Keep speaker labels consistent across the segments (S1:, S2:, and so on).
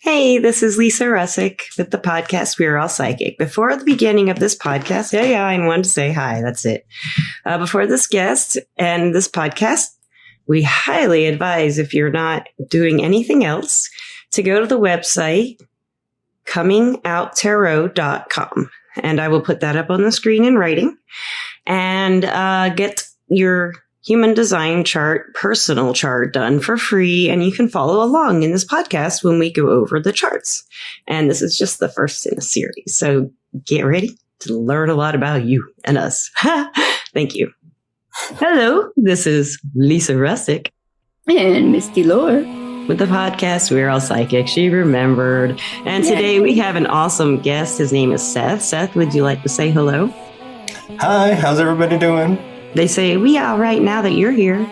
S1: Hey, this is Lisa Russick with the podcast We're All Psychic. Before the beginning of this podcast, I wanted to say hi. That's it. Before this guest and this podcast, we highly advise, if you're not doing anything else, to go to the website comingoutarot.com. And I will put that up on the screen in writing, and get your human design chart, personal chart done for free. And you can follow along in this podcast when we go over the charts. And this is just the first in a series. So get ready to learn a lot about you and us. Thank you. Hello, this is Lisa Russick.
S2: And Misty Lore.
S1: With the podcast We're All Psychic. She remembered. And today we have an awesome guest. His name is Seth. Seth, would you like to say hello?
S3: Hi, how's everybody doing?
S1: They say, we all right now that you're here.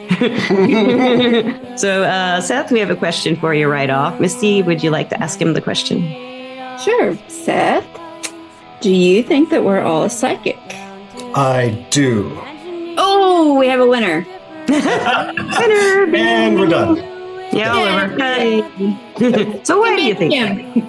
S1: So, Seth, we have a question for you right off. Misty, would you like to ask him the question?
S2: Sure. Seth, do you think that we're all psychic?
S3: I do.
S2: Oh, we have a winner.
S1: Winner!
S3: And we're done.
S1: Yeah, all over. Hey. So what do you think?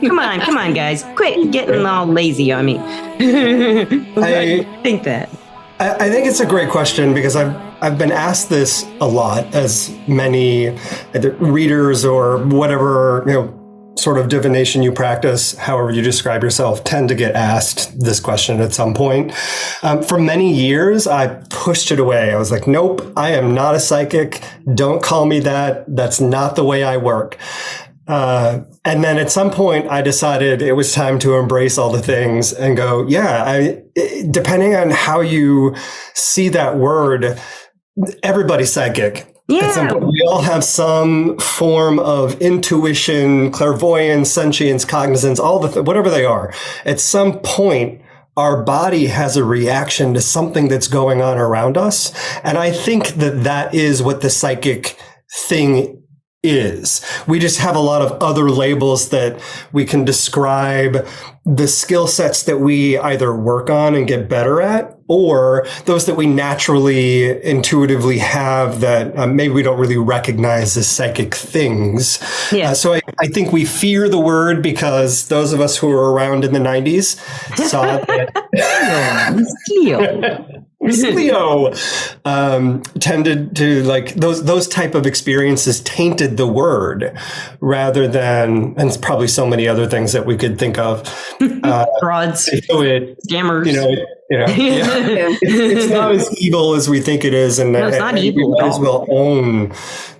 S1: Come on, guys. Quit getting all lazy on me. I think that.
S3: I think it's a great question because I've been asked this a lot, as many either readers or whatever, sort of divination you practice, however you describe yourself, tend to get asked this question at some point. For many years, I pushed it away. I was like, nope, I am not a psychic. Don't call me that. That's not the way I work. And then at some point I decided it was time to embrace all the things and go, depending on how you see that word, everybody's psychic.
S1: Yeah.
S3: We all have some form of intuition, clairvoyance, sentience, cognizance, all whatever they are. At some point, our body has a reaction to something that's going on around us. And I think that is what the psychic thing is. We just have a lot of other labels that we can describe the skill sets that we either work on and get better at, or those that we naturally, intuitively have that maybe we don't really recognize as psychic things. Yeah. So I think we fear the word because those of us who were around in the 90s saw that. Leo tended to, like, those type of experiences tainted the word rather than, and it's probably so many other things that we could think of.
S1: Frauds, scammers.
S3: It's not as evil as we think it is, and
S1: no, it's not evil.
S3: We might as well own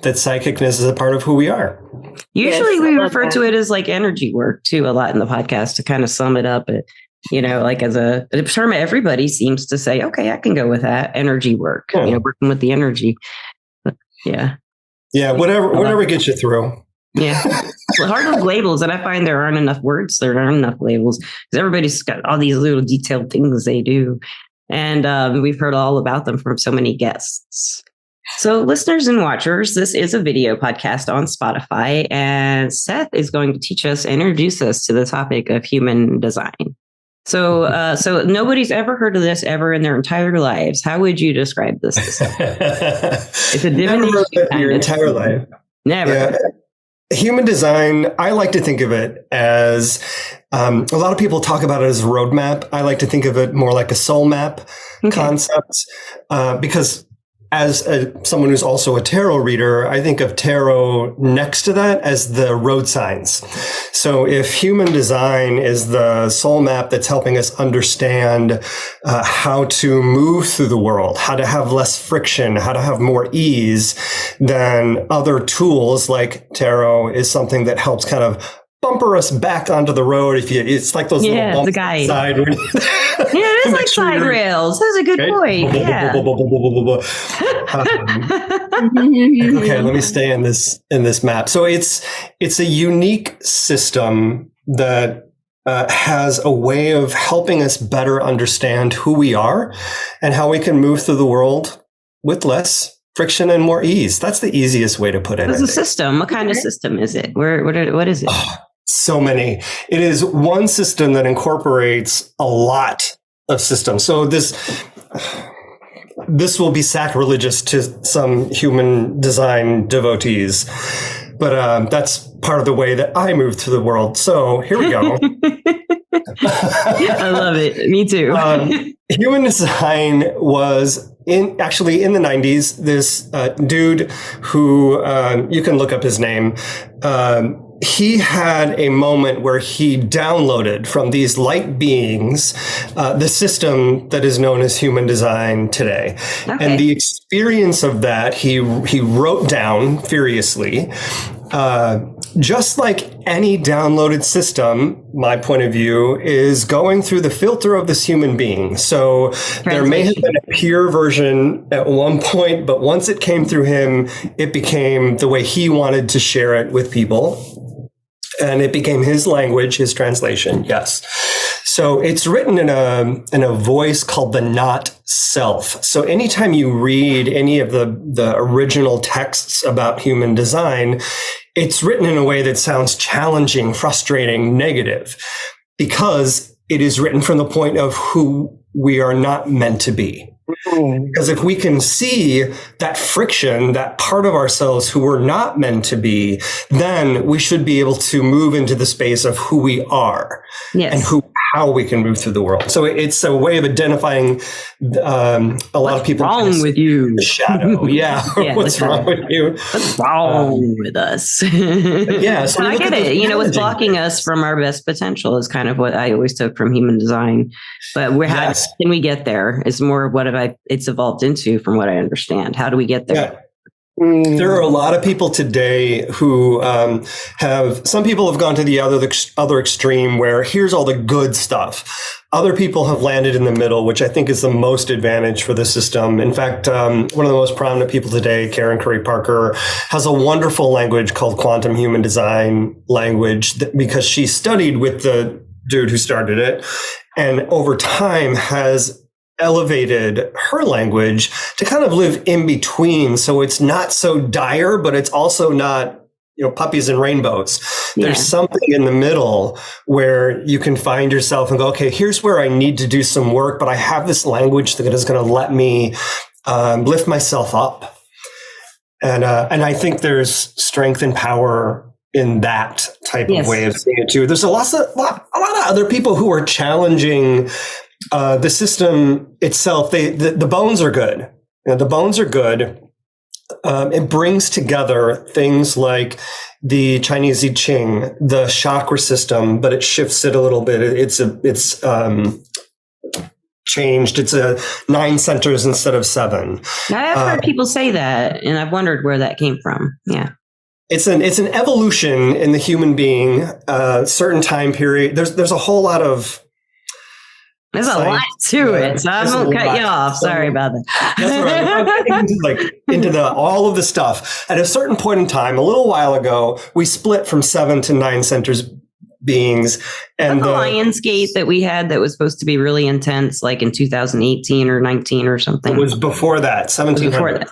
S3: that psychicness is a part of who we are.
S1: Usually, we refer to it as like energy work too, a lot in the podcast to kind of sum it up. Like as a term, everybody seems to say, okay, I can go with that. Energy work, working with the energy. But, yeah,
S3: whatever gets you through.
S1: Yeah, it's hard with labels, and I find there aren't enough words. There aren't enough labels because everybody's got all these little detailed things they do, and we've heard all about them from so many guests. So, listeners and watchers, this is a video podcast on Spotify, and Seth is going to teach us, introduce us to the topic of human design. So nobody's ever heard of this ever in their entire lives. How would you describe this? It's a divination.
S3: Your entire life.
S1: Never.
S3: Yeah. Human design, I like to think of it as, a lot of people talk about it as a roadmap. I like to think of it more like a soul map concept, because as someone who's also a tarot reader, I think of tarot next to that as the road signs. So if human design is the soul map that's helping us understand how to move through the world, how to have less friction, how to have more ease, then other tools like tarot is something that helps kind of bumper us back onto the road. It's like those little bumps side.
S1: It is like side rails. That's a good point. Yeah.
S3: Okay, let me stay in this map. So it's a unique system that has a way of helping us better understand who we are and how we can move through the world with less friction and more ease. That's the easiest way to put it.
S1: It's a system. What kind of system is it? What is it?
S3: So many. It is one system that incorporates a lot of systems. So this will be sacrilegious to some human design devotees. But that's part of the way that I move through the world. So here we go.
S1: I love it. Me too.
S3: Human design was actually in the 90s. This dude who you can look up his name. He had a moment where he downloaded from these light beings the system that is known as human design today. Okay. And the experience of that, he wrote down furiously. Just like any downloaded system, my point of view is going through the filter of this human being. So there may have been a pure version at one point, but once it came through him, it became the way he wanted to share it with people. And it became his language, his translation. Yes. So it's written in a voice called the not self. So anytime you read any of the original texts about human design, it's written in a way that sounds challenging, frustrating, negative, because it is written from the point of who we are not meant to be. Because if we can see that friction, that part of ourselves who we're not meant to be, then we should be able to move into the space of who we are and how we can move through the world. So it's a way of identifying a lot of people.
S1: What's wrong with you?
S3: Shadow. Yeah. What's wrong with you?
S1: What's wrong with us?
S3: Yeah. So
S1: I get it. You know, what's blocking us from our best potential is kind of what I always took from human design. But how can we get there? It's more of what it's evolved into from what I understand. How do we get there?
S3: Yeah. There are a lot of people today who some people have gone to the other extreme where here's all the good stuff. Other people have landed in the middle, which I think is the most advantage for the system. In fact, one of the most prominent people today, Karen Curry Parker, has a wonderful language called quantum human design language because she studied with the dude who started it and over time has elevated her language to kind of live in between. So it's not so dire, but it's also not, puppies and rainbows. Yeah. There's something in the middle where you can find yourself and go, okay, here's where I need to do some work, but I have this language that is going to let me lift myself up. And I think there's strength and power in that type of way of seeing it too. There's a lot of other people who are challenging the system itself. The bones are good. The bones are good. It brings together things like the Chinese I Ching, the chakra system, but it shifts it a little bit. It's changed. It's 9 centers instead of 7.
S1: I've heard people say that, and I've wondered where that came from. Yeah.
S3: It's an evolution in the human being, certain time period. There's a whole lot of
S1: There's a lot to it, so I won't cut you off. Sorry about that.
S3: That's right. into all of the stuff. At a certain point in time, a little while ago, we split from 7 to 9 centers beings. And
S1: the Lionsgate that we had that was supposed to be really intense, like in 2018 or 19 or something.
S3: It was before that, 1700. Before that.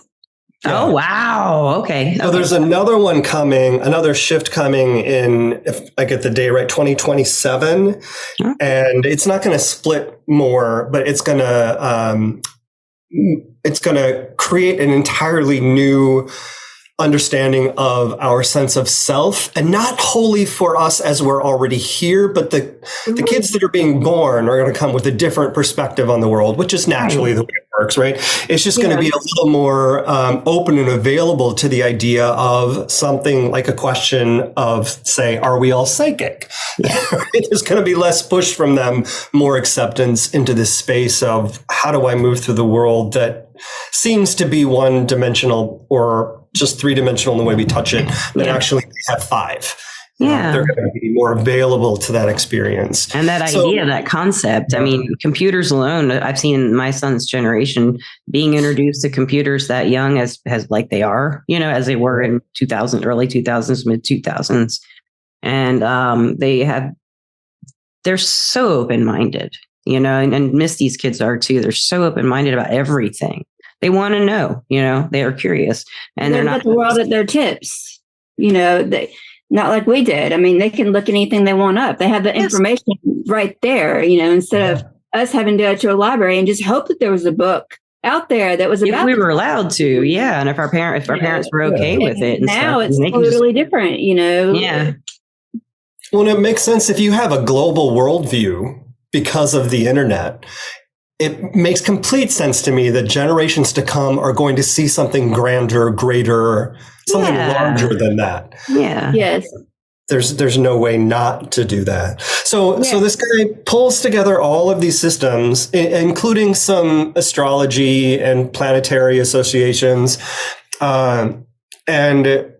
S1: Yeah. Oh, wow. Okay.
S3: So there's another one coming, another shift coming in, if I get the day right, 2027. And it's not going to split more, but it's going to create an entirely new understanding of our sense of self, and not wholly for us as we're already here, but the kids that are being born are going to come with a different perspective on the world, which is naturally the way it works, right? It's just going to be a little more open and available to the idea of something like a question of, say, are we all psychic? There's going to be less push from them, more acceptance into this space of how do I move through the world that seems to be one-dimensional or just 3-dimensional in the way we touch it, that actually have 5. They're going to be more available to that experience.
S1: And that idea, that concept, I mean, computers alone, I've seen my son's generation being introduced to computers that young as like they are, as they were in early 2000s, mid 2000s. And they're so open-minded, and Misty's kids are too. They're so open-minded about everything. They want to know, they are curious, and they're not
S2: the world at their tips, they not like we did. I mean, they can look anything they want up. They have the information right there, instead of us having to go to a library and just hope that there was a book out there that was
S1: if
S2: about
S1: we were allowed to, yeah, and if our parents were okay with it, and
S2: now
S1: stuff,
S2: it's totally different,
S1: Yeah.
S3: Well, it makes sense if you have a global worldview because of the internet. It makes complete sense to me that generations to come are going to see something grander, greater, something larger than that.
S1: Yeah.
S2: Yes.
S3: There's no way not to do that. So this guy pulls together all of these systems, including some astrology and planetary associations, and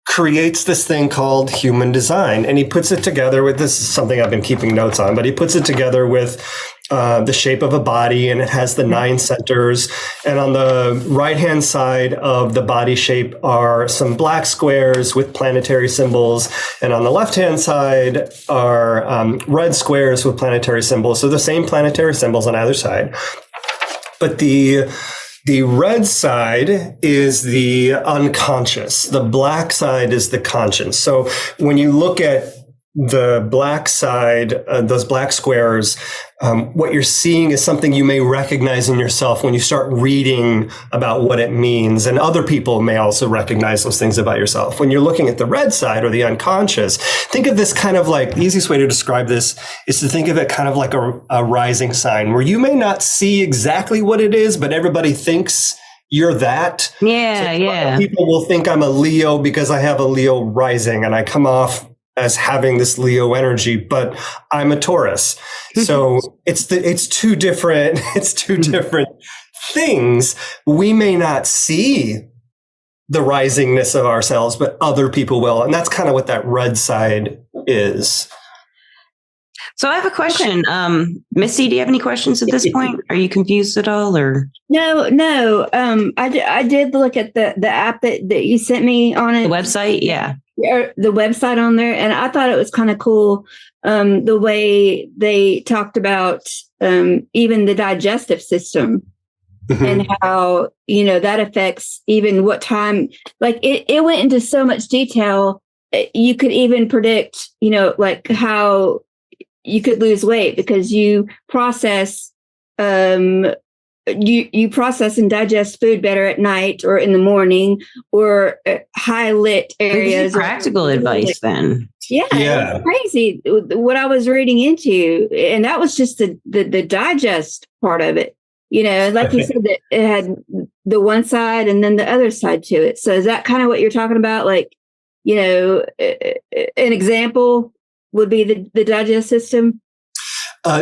S3: creates this thing called human design. And he puts it together with, this is something I've been keeping notes on, but he puts it together with the shape of a body, and it has the 9 centers. And on the right-hand side of the body shape are some black squares with planetary symbols. And on the left-hand side are red squares with planetary symbols. So the same planetary symbols on either side. But the red side is the unconscious. The black side is the conscious. So when you look at the black side, those black squares, what you're seeing is something you may recognize in yourself when you start reading about what it means. And other people may also recognize those things about yourself. When you're looking at the red side or the unconscious, think of this kind of like, the easiest way to describe this is to think of it kind of like a rising sign where you may not see exactly what it is, but everybody thinks you're that.
S1: Yeah, yeah.
S3: People will think I'm a Leo because I have a Leo rising and I come off as having this Leo energy, but I'm a Taurus. So it's two different things. We may not see the risingness of ourselves, but other people will. And that's kind of what that red side is.
S1: So I have a question. Missy, do you have any questions at this point? Are you confused at all, or?
S2: No. I did look at the app that you sent me on it.
S1: The website? Yeah.
S2: The website on there, and I thought it was kind of cool the way they talked about even the digestive system and how that affects even what time. Like it went into so much detail. You could even predict like how you could lose weight because you process you process and digest food better at night or in the morning or high lit areas.
S1: Practical advice then.
S2: Yeah. It was crazy what I was reading into. And that was just the digest part of it. Like you said, that it had the one side and then the other side to it. So is that kind of what you're talking about? Like, an example would be the digest system?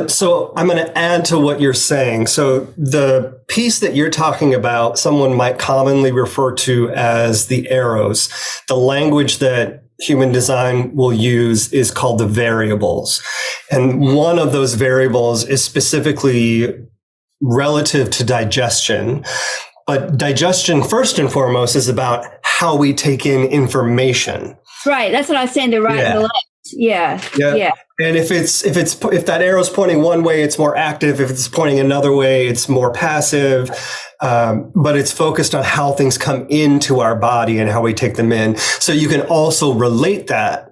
S3: So I'm going to add to what you're saying. So the piece that you're talking about, someone might commonly refer to as the arrows. The language that human design will use is called the variables. And one of those variables is specifically relative to digestion. But digestion, first and foremost, is about how we take in information.
S2: Right. That's what I was saying, the right and the left. Yeah.
S3: And if that arrow is pointing one way, it's more active. If it's pointing another way, it's more passive. But it's focused on how things come into our body and how we take them in. So you can also relate that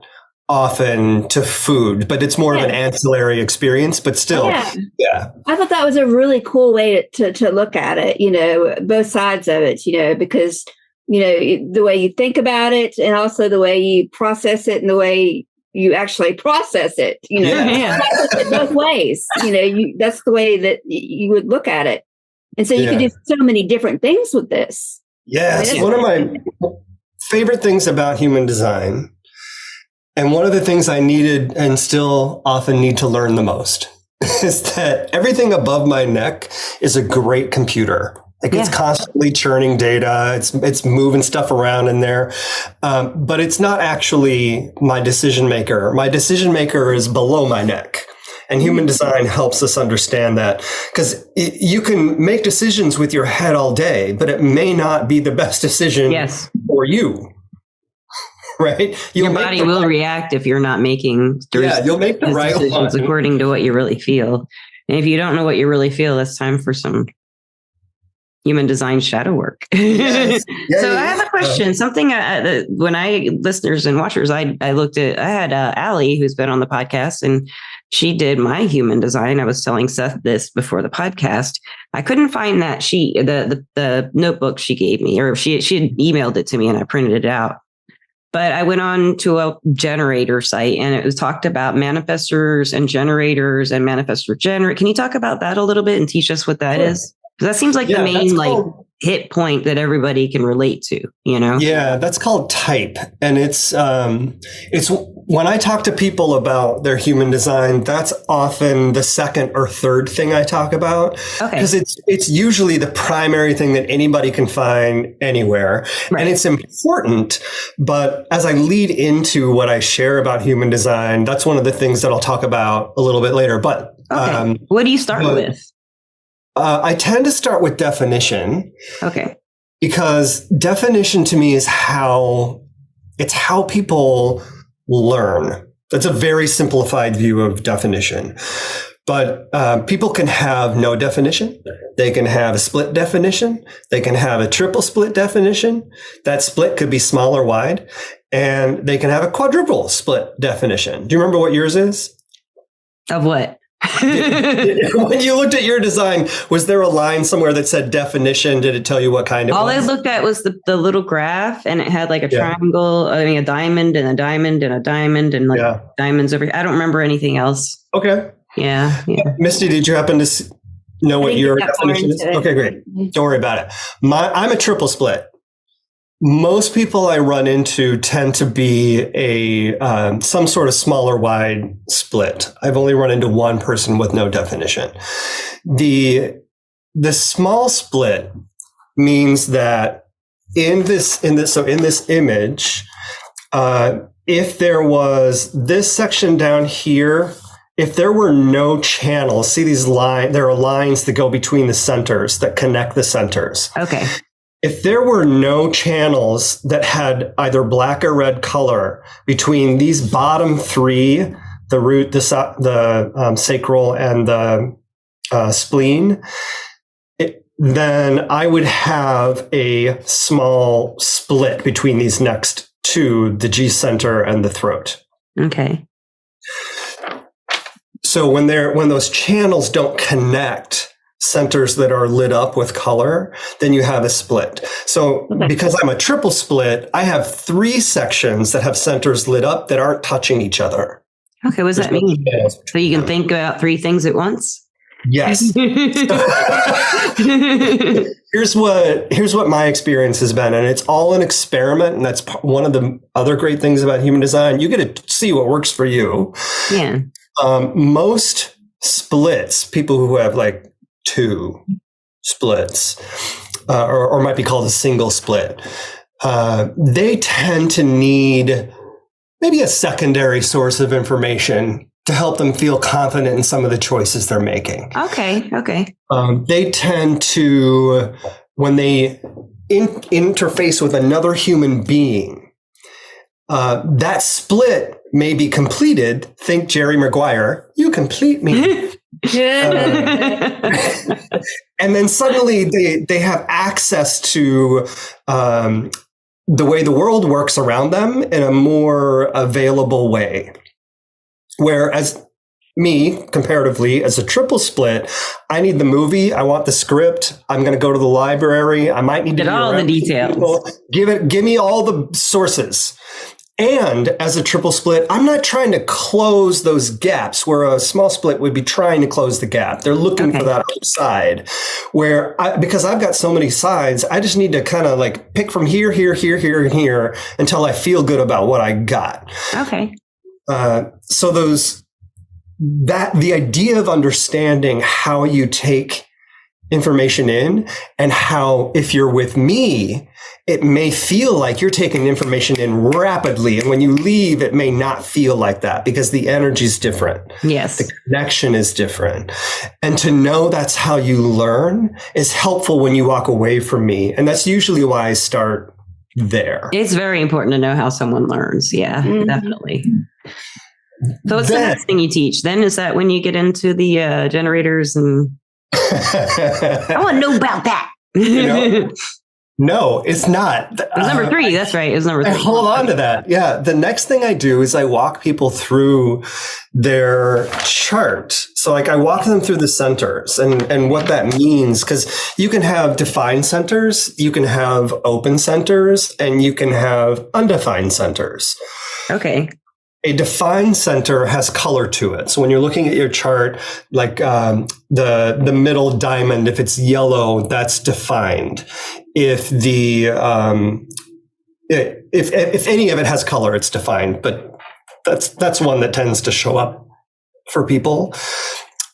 S3: often to food, but it's more of an ancillary experience, but still. Yeah.
S2: I thought that was a really cool way to look at it, both sides of it, because, the way you think about it and also the way you process it and the way you actually process it, both ways, that's the way that you would look at it. And so you could do so many different things with this.
S3: Yes. One of my favorite things about human design, and one of the things I needed and still often need to learn the most, is that everything above my neck is a great computer. Like it's constantly churning data. It's moving stuff around in there. But it's not actually my decision maker. My decision maker is below my neck. And human design helps us understand that, because you can make decisions with your head all day, but it may not be the best decision for you. Right?
S1: Your body will react if you're not making
S3: you'll make the right
S1: decisions according to what you really feel. And if you don't know what you really feel, it's time for some human design shadow work. I have a question. Something when listeners and watchers, I had Allie, who's been on the podcast, and she did my human design. I was telling Seth this before the podcast. I couldn't find that the notebook she gave me, or she had emailed it to me and I printed it out. But I went on to a generator site and it was talked about manifestors and generators and manifestor generate. Can you talk about that a little bit and teach us what that is? Because that seems like the main hit point that everybody can relate to, you know?
S3: Yeah, that's called type. And it's when I talk to people about their human design, that's often the second or third thing I talk about. Okay. Because it's usually the primary thing that anybody can find anywhere. Right. And it's important. But as I lead into what I share about human design, that's one of the things that I'll talk about a little bit later. But
S1: what do you start with?
S3: I tend to start with definition.
S1: Okay.
S3: Because definition to me is how people learn. That's a very simplified view of definition. But people can have no definition. They can have a split definition. They can have a triple split definition. That split could be small or wide. And they can have a quadruple split definition. Do you remember what yours is?
S1: Of what?
S3: When you looked at your design, was there a line somewhere that said definition? Did it tell you what kind it was?
S1: All I looked at was the little graph, and it had like a triangle, a diamond and a diamond and a diamond and like diamonds over here. I don't remember anything else.
S3: Okay.
S1: Yeah.
S3: Misty, did you happen to know what your definition is? Okay, great. Don't worry about it. I'm a triple split. Most people I run into tend to be some sort of smaller wide split. I've only run into one person with no definition. The small split means that in this image, if there was this section down here, if there were no channels, see these lines, there are lines that go between the centers that connect the centers.
S1: Okay.
S3: If there were no channels that had either black or red color between these bottom three, the root, the sacral, and the spleen, then I would have a small split between these next two, the G center and the throat.
S1: Okay.
S3: So when those channels don't connect, centers that are lit up with color, then you have a split. So because I'm a triple split, I have three sections that have centers lit up that aren't touching each other.
S1: Okay, what does that mean? So you can think about three things at once?
S3: Yes. Here's what my experience has been, and it's all an experiment, and that's one of the other great things about human design. You get to see what works for you.
S1: Yeah.
S3: Most splits, people who have like two splits, or might be called a single split, they tend to need maybe a secondary source of information to help them feel confident in some of the choices they're making.
S1: Okay.
S3: They tend to, when they interface with another human being, that split may be completed. Think Jerry Maguire, you complete me. And then suddenly they have access to the way the world works around them in a more available way. Whereas me, comparatively, as a triple split, I need the movie. I want the script. I'm going to go to the library. I might need to
S1: get all the details.
S3: Give me all the sources. And as a triple split, I'm not trying to close those gaps where a small split would be trying to close the gap. They're looking for that other side because I've got so many sides, I just need to kind of like pick from here, and here until I feel good about what I got.
S1: Okay.
S3: So the idea of understanding how you take information in and how, if you're with me, it may feel like you're taking information in rapidly. And when you leave, it may not feel like that because the energy is different.
S1: Yes.
S3: The connection is different. And to know that's how you learn is helpful when you walk away from me. And that's usually why I start there.
S1: It's very important to know how someone learns. Yeah, definitely. So what's the next thing you teach? Then is that when you get into the generators and I want to know about that.
S3: No, it's not.
S1: It was number 3. That's right. It was number 3.
S3: Hold on to that. Yeah. The next thing I do is I walk people through their chart. So like I walk them through the centers and what that means, because you can have defined centers, you can have open centers, and you can have undefined centers.
S1: Okay.
S3: A defined center has color to it. So when you're looking at your chart, like the middle diamond, if it's yellow, that's defined. If the if any of it has color, it's defined. But that's one that tends to show up for people.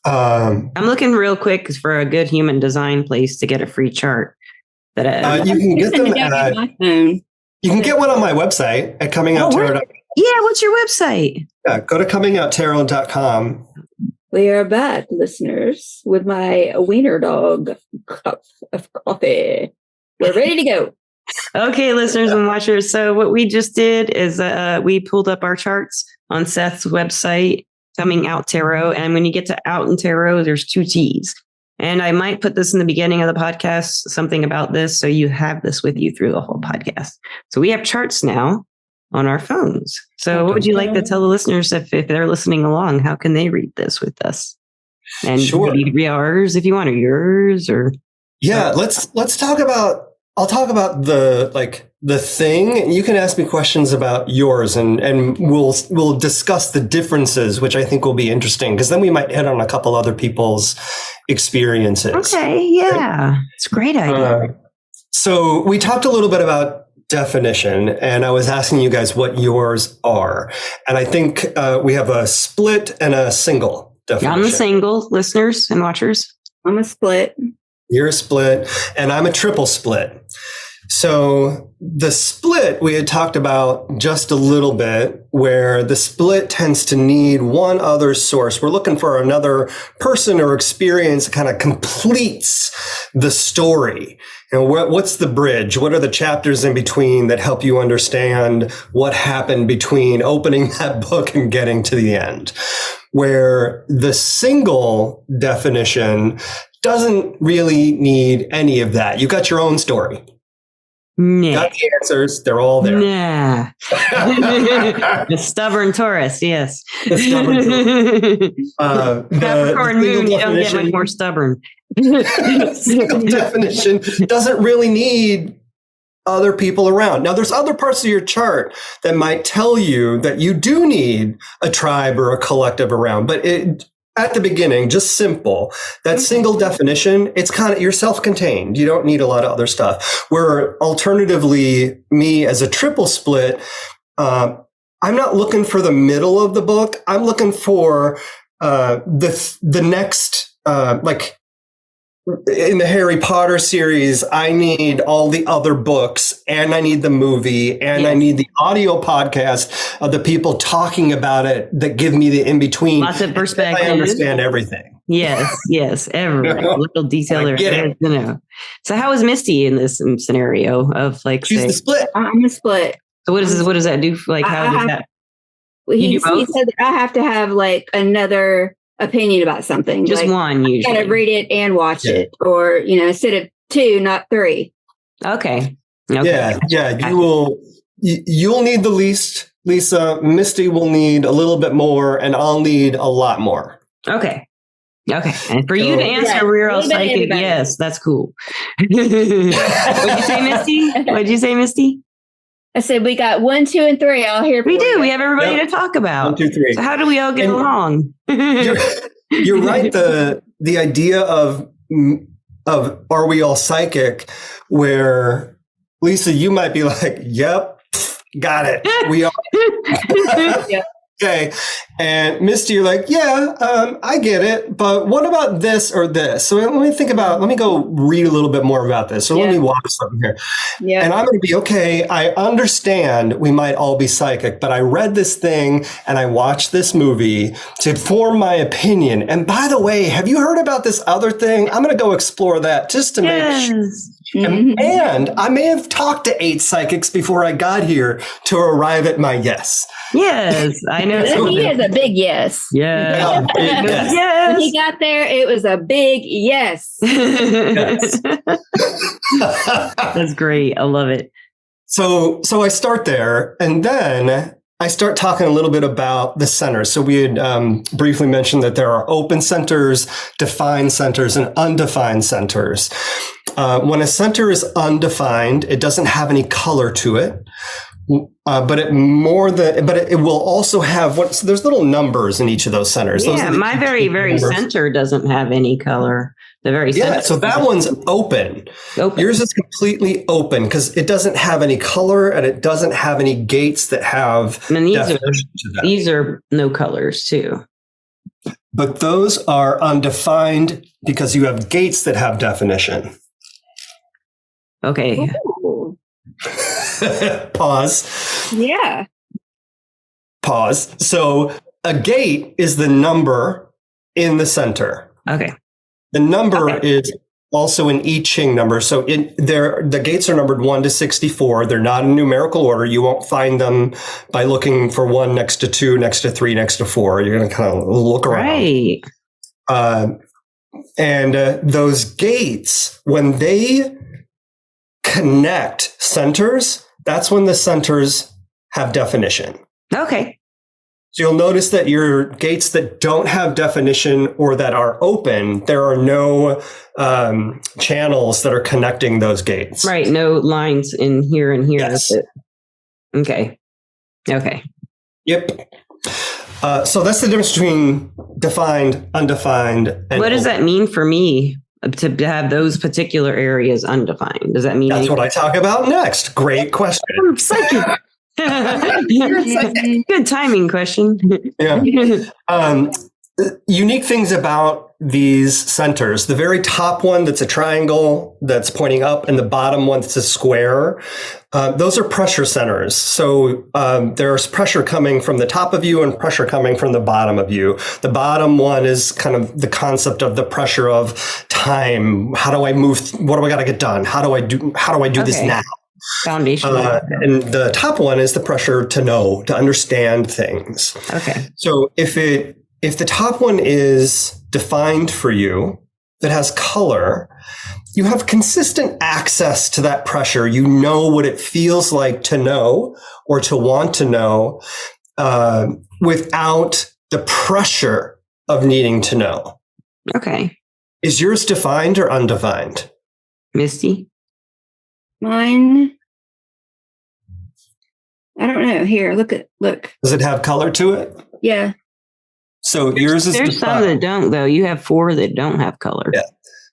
S1: I'm looking real quick for a good human design place to get a free chart. That
S3: you can get them at my phone. You can get one on my website at comingoutarot.com.
S1: Yeah, what's your website?
S3: Go to comingoutarot.com.
S2: We are back, listeners, with my wiener dog cup of coffee. We're ready to go.
S1: Okay, listeners and watchers. So what we just did is we pulled up our charts on Seth's website, Coming Out Tarot. And when you get to Out in Tarot, there's 2 T's. And I might put this in the beginning of the podcast, something about this, so you have this with you through the whole podcast. So we have charts now on our phones. So what would you like to tell the listeners if they're listening along? How can they read this with us? And maybe ours if you want, or yours, or
S3: let's talk about. I'll talk about the thing. You can ask me questions about yours, and we'll discuss the differences, which I think will be interesting, because then we might hit on a couple other people's experiences.
S1: Okay, yeah, it's a great idea.
S3: So we talked a little bit about definition, and I was asking you guys what yours are, and I think we have a split and a single definition.
S1: I'm the single, listeners and watchers.
S2: I'm a split.
S3: You're a split, and I'm a triple split. So the split we had talked about just a little bit, where the split tends to need one other source. We're looking for another person or experience that kind of completes the story. And what's the bridge? What are the chapters in between that help you understand what happened between opening that book and getting to the end? Where the single definition doesn't really need any of that. You got your own story.
S1: Nah.
S3: Got the answers. They're all there.
S1: Nah. The stubborn Taurus, yes.
S3: The stubborn
S1: Capricorn moon, you don't get much more stubborn.
S3: Single definition doesn't really need other people around. Now, there's other parts of your chart that might tell you that you do need a tribe or a collective around, but at the beginning, just simple. That single definition, it's kind of, you're self-contained. You don't need a lot of other stuff. Where alternatively, me as a triple split, I'm not looking for the middle of the book. I'm looking for the next, like in the Harry Potter series, I need all the other books, and I need the movie, and I need the audio podcast of the people talking about it that give me the in-between.
S1: Lots of perspective.
S3: I understand everything.
S1: Yes. Every little detail there is to know. So how is Misty in this scenario of like,
S3: she's the split.
S2: I'm a split.
S1: So what does that do? Like, how does that?
S2: He said that I have to have like another opinion about something.
S1: Just
S2: like,
S1: one usually.
S2: Gotta read it and watch it, or instead of 2, not 3.
S1: Okay.
S3: Yeah. You'll need the least, Lisa. Misty will need a little bit more, and I'll need a lot more.
S1: Okay. And for you to answer, we're all psychic. Yes, that's cool. What'd you say, Misty?
S2: I said we got 1, 2, and 3. I'll hear.
S1: We do. We have everybody to talk about.
S3: 1, 2, 3.
S1: So how do we all get along?
S3: You're right. The idea of are we all psychic? Where Lisa, you might be like, "Yep, got it. We are."
S2: Yep.
S3: Okay. And Misty, you're like, I get it. But what about this or this? So let me go read a little bit more about this. So let me watch something here. Yeah. And I'm going to be, okay, I understand we might all be psychic, but I read this thing and I watched this movie to form my opinion. And by the way, have you heard about this other thing? I'm going to go explore that just to make sure. Mm-hmm. And I may have talked to 8 psychics before I got here to arrive at my yes.
S1: Yes, I know.
S2: He is a big yes.
S1: Yeah.
S2: Yes. When he got there, it was a big yes.
S3: Yes.
S1: That's great. I love it.
S3: So I start there, and then I start talking a little bit about the centers. So we had briefly mentioned that there are open centers, defined centers, and undefined centers. When a center is undefined, it doesn't have any color to it. But it will also have there's little numbers in each of those centers.
S1: Yeah, my very center doesn't have any color. The very center.
S3: So that one's open. Yours is completely open because it doesn't have any color and it doesn't have any gates that have.
S1: And these are no colors too.
S3: But those are undefined because you have gates that have definition.
S1: Okay.
S3: Pause.
S2: Yeah.
S3: Pause. So a gate is the number in the center.
S1: Okay.
S3: The number is also an I Ching number. So the gates are numbered 1 to 64. They're not in numerical order. You won't find them by looking for 1 next to 2, next to 3, next to 4. You're going to kind of look around.
S1: Right.
S3: And those gates, when they connect centers, that's when the centers have definition.
S1: Okay.
S3: So you'll notice that your gates that don't have definition or that are open, there are no channels that are connecting those gates.
S1: Right. No lines in here and here.
S3: Yes.
S1: Okay. Okay.
S3: Yep. So that's the difference between defined, undefined, and
S1: what does
S3: open.
S1: that mean for me to have those particular areas undefined? Does that mean
S3: That's what I talk about next? Great question.
S1: I'm psychic. Good timing question.
S3: Yeah. Unique things about these centers. The very top one that's a triangle that's pointing up and the bottom one that's a square. Those are pressure centers. So there's pressure coming from the top of you and pressure coming from the bottom of you. The bottom one is kind of the concept of the pressure of time. How do I move? What do I got to get done? How do I do this now?
S1: Foundation.
S3: And the top one is the pressure to know, to understand things.
S1: Okay.
S3: So if the top one is defined for you, that has color, you have consistent access to that pressure. You know what it feels like to know or to want to know without the pressure of needing to know.
S1: Okay.
S3: Is yours defined or undefined?
S1: Misty?
S2: Mine, I don't know. Here, look.
S3: Does it have color to it?
S2: Yeah.
S3: So yours is
S1: There's some that don't, though. You have 4 that don't have color.
S3: Yeah.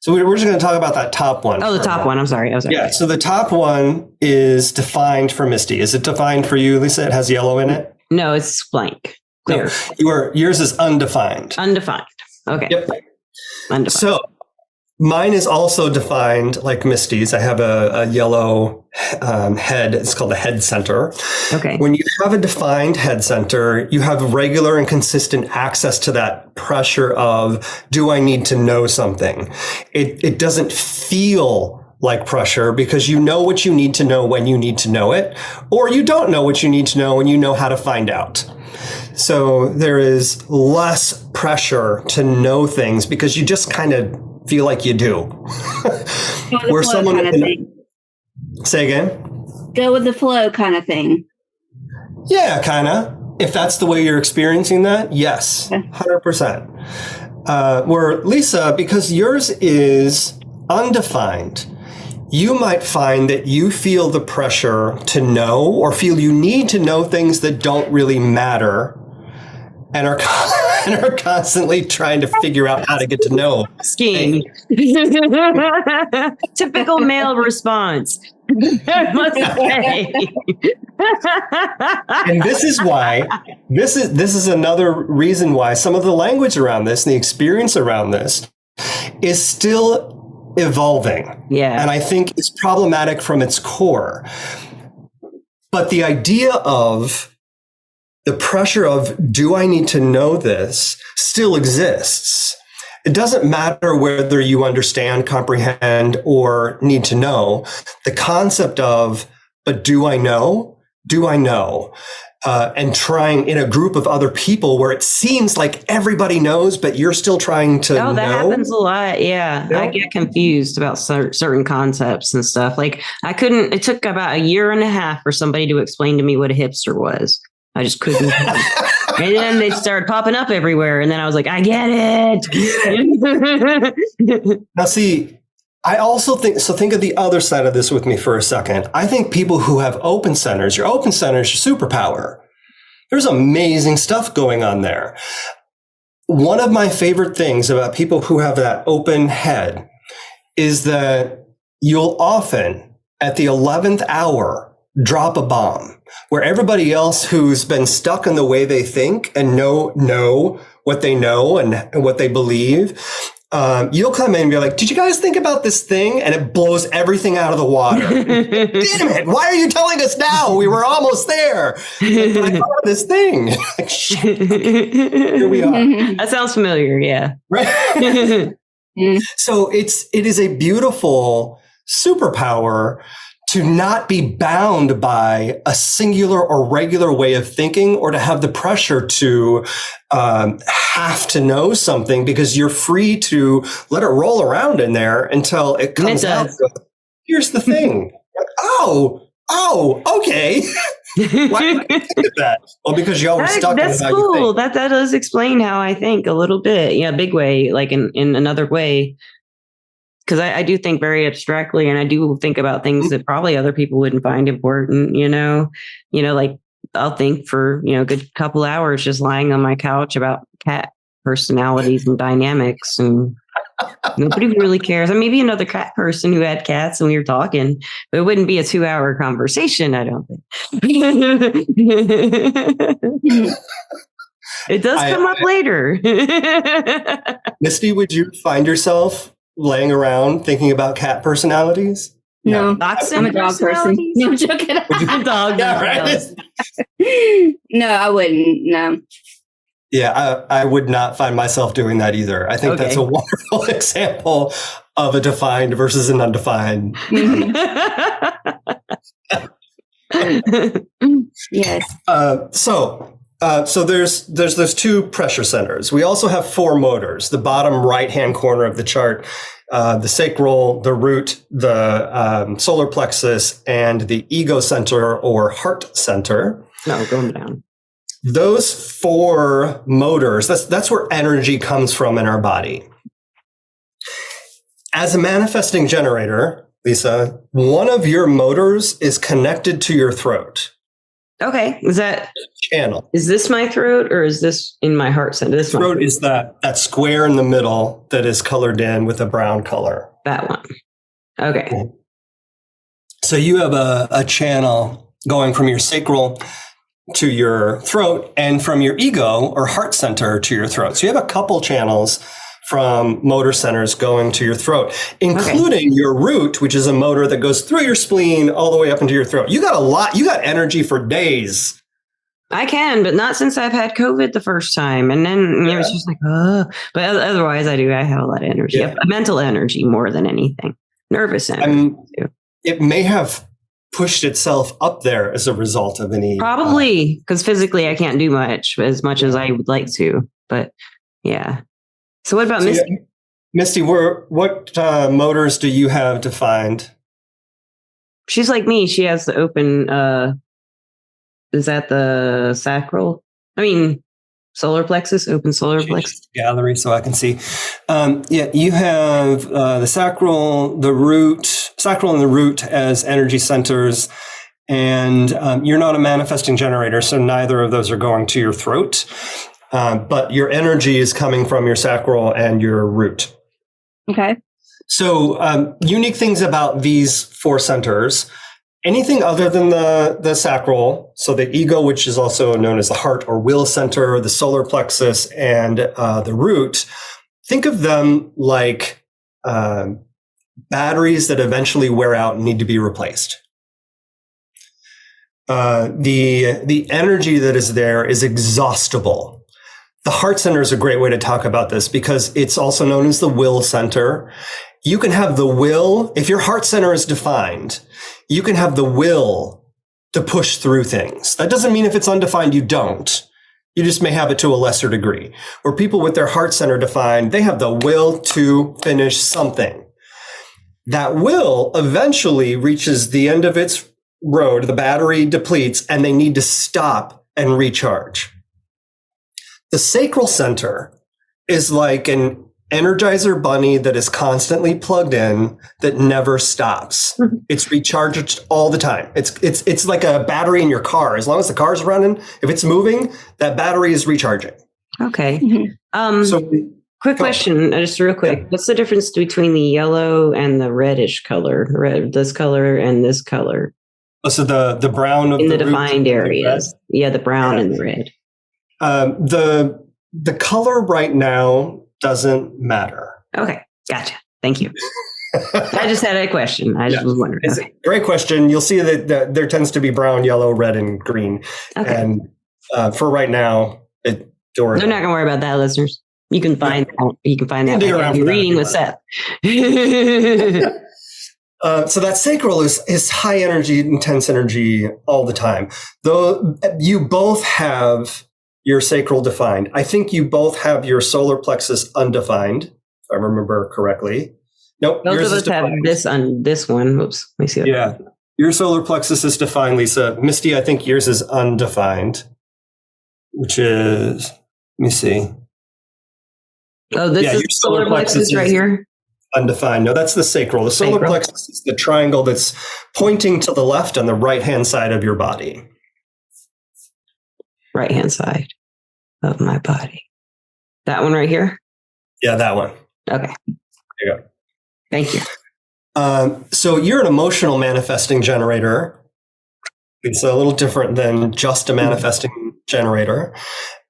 S3: So we're just going to talk about that top one.
S1: Oh, the top one. I'm sorry.
S3: Yeah. So the top one is defined for Misty. Is it defined for you, Lisa? It has yellow in it?
S1: No, it's blank. Clear.
S3: No, yours is undefined.
S1: Undefined. Okay.
S3: Yep.
S1: Undefined.
S3: So mine is also defined like Misty's. I have a yellow head. It's called a head center.
S1: Okay.
S3: When you have a defined head center, you have regular and consistent access to that pressure of, do I need to know something? It doesn't feel like pressure because you know what you need to know when you need to know it, or you don't know what you need to know and you know how to find out. So there is less pressure to know things because you just kind of feel like you do. Where someone
S2: kind of thing.
S3: Say again?
S2: Go with the flow kind of thing.
S3: Yeah, kind of. If that's the way you're experiencing that, yes, 100%. Where Lisa, because yours is undefined, you might find that you feel the pressure to know or feel you need to know things that don't really matter and are constantly trying to figure out how to get to know.
S1: Skiing. Typical male response. I must say.
S3: And this is why this is another reason why some of the language around this and the experience around this is still evolving.
S1: Yeah.
S3: And I think it's problematic from its core. But the idea of the pressure of, do I need to know this, still exists. It doesn't matter whether you understand, comprehend, or need to know. The concept of, but do I know? Do I know? And trying in a group of other people where it seems like everybody knows, but you're still trying to know.
S1: Oh, that happens a lot. Yeah. I get confused about certain concepts and stuff. Like it took about a year and a half for somebody to explain to me what a hipster was. I just couldn't. And then they started popping up everywhere. And then I was like, I get it.
S3: Now, see, I also think of the other side of this with me for a second. I think people who have open centers, your open center is your superpower. There's amazing stuff going on there. One of my favorite things about people who have that open head is that you'll often, at the 11th hour, drop a bomb where everybody else who's been stuck in the way they think and know what they know and what they believe, you'll come in and be like, did you guys think about this thing? And it blows everything out of the water. Damn it. Why are you telling us now? We were almost there. I thought of this thing. Like, shit. Here we are.
S1: That sounds familiar. Yeah.
S3: Right. So it is a beautiful superpower to not be bound by a singular or regular way of thinking, or to have the pressure to have to know something, because you're free to let it roll around in there until it comes out. Here's the thing. Okay. Why did I think of that? Well, because you always stuck in how
S1: cool.
S3: you think.
S1: That does explain how I think a little bit. Yeah, big way, like in another way. Because I do think very abstractly, and I do think about things that probably other people wouldn't find important, like I'll think for, a good couple hours just lying on my couch about cat personalities and dynamics, and nobody really cares. Maybe another cat person who had cats and we were talking, but it wouldn't be a 2-hour conversation, I don't think. It does come up later.
S3: Misty, would you find yourself laying around thinking about cat personalities?
S2: No, I'm a dog person. No, I'm joking.
S1: Dog.
S3: Yeah, right.
S2: No, I wouldn't. No.
S3: Yeah, I would not find myself doing that either. I think that's a wonderful example of a defined versus an undefined.
S2: Yes.
S3: So there's those two pressure centers. We also have 4 motors. The bottom right-hand corner of the chart, the sacral, the root, the solar plexus, and the ego center or heart center.
S1: No, going down.
S3: Those 4 motors, that's where energy comes from in our body. As a manifesting generator, Lisa, one of your motors is connected to your throat.
S1: Okay. Is that
S3: channel?
S1: Is this my throat, or is this in my heart center? This
S3: throat is that square in the middle that is colored in with a brown color.
S1: That one. Okay.
S3: Cool. So you have a channel going from your sacral to your throat, and from your ego or heart center to your throat. So you have a couple channels from motor centers going to your throat, including your root, which is a motor that goes through your spleen all the way up into your throat. You got a lot. You got energy for days.
S1: I can, but not since I've had COVID the first time. And then it was just like, but otherwise I have a lot of energy, mental energy more than anything, nervous energy.
S3: It may have pushed itself up there as a result of any.
S1: Probably, because physically I can't do much as I would like to, but yeah. So what about Misty?
S3: Misty, what motors do you have defined?
S1: She's like me. She has the open, is that the sacral? Solar plexus, open solar plexus.
S3: Gallery so I can see. You have the sacral and the root as energy centers. And you're not a manifesting generator, so neither of those are going to your throat. But your energy is coming from your sacral and your root.
S2: Okay.
S3: So unique things about these 4 centers. Anything other than the sacral, so the ego, which is also known as the heart or will center, the solar plexus, and the root, think of them like batteries that eventually wear out and need to be replaced. The energy that is there is exhaustible. The heart center is a great way to talk about this because it's also known as the will center. You can have the will, if your heart center is defined, you can have the will to push through things. That doesn't mean if it's undefined, you don't. You just may have it to a lesser degree. Where people with their heart center defined, they have the will to finish something. That will eventually reaches the end of its road, the battery depletes, and they need to stop and recharge. The sacral center is like an Energizer bunny that is constantly plugged in that never stops. It's recharged all the time. It's like a battery in your car. As long as the car's running, if it's moving, that battery is recharging.
S1: Okay.
S3: So
S1: quick question, just real quick. Yeah. What's the difference between the yellow and the reddish color? This color and this color.
S3: Oh, so the brown of
S1: in the defined areas. Yeah, the brown and the red.
S3: The color right now doesn't matter.
S1: Okay, gotcha. Thank you. I just had a question. I just was wondering.
S3: It's a great question. You'll see that there tends to be brown, yellow, red, and green. Okay. And for right now, they're not
S1: going to worry about that, listeners. You can find that. You can find that by reading with Seth.
S3: So that sacral is high energy, intense energy all the time. Though you both have your sacral defined. I think you both have your solar plexus undefined, if I remember correctly. Nope.
S1: Both of us have this on this one. Oops. Let me see.
S3: Yeah. Your solar plexus is defined, Lisa. Misty, I think yours is undefined, which is, let me see.
S1: Oh, this is solar plexus right here?
S3: Undefined. No, that's the sacral. The solar plexus is the triangle that's pointing to the left on the right-hand side of your body.
S1: Right-hand side of my body. That one right here?
S3: Yeah, that one.
S1: Okay.
S3: There you go.
S1: Thank you.
S3: So you're an emotional manifesting generator. It's a little different than just a manifesting generator.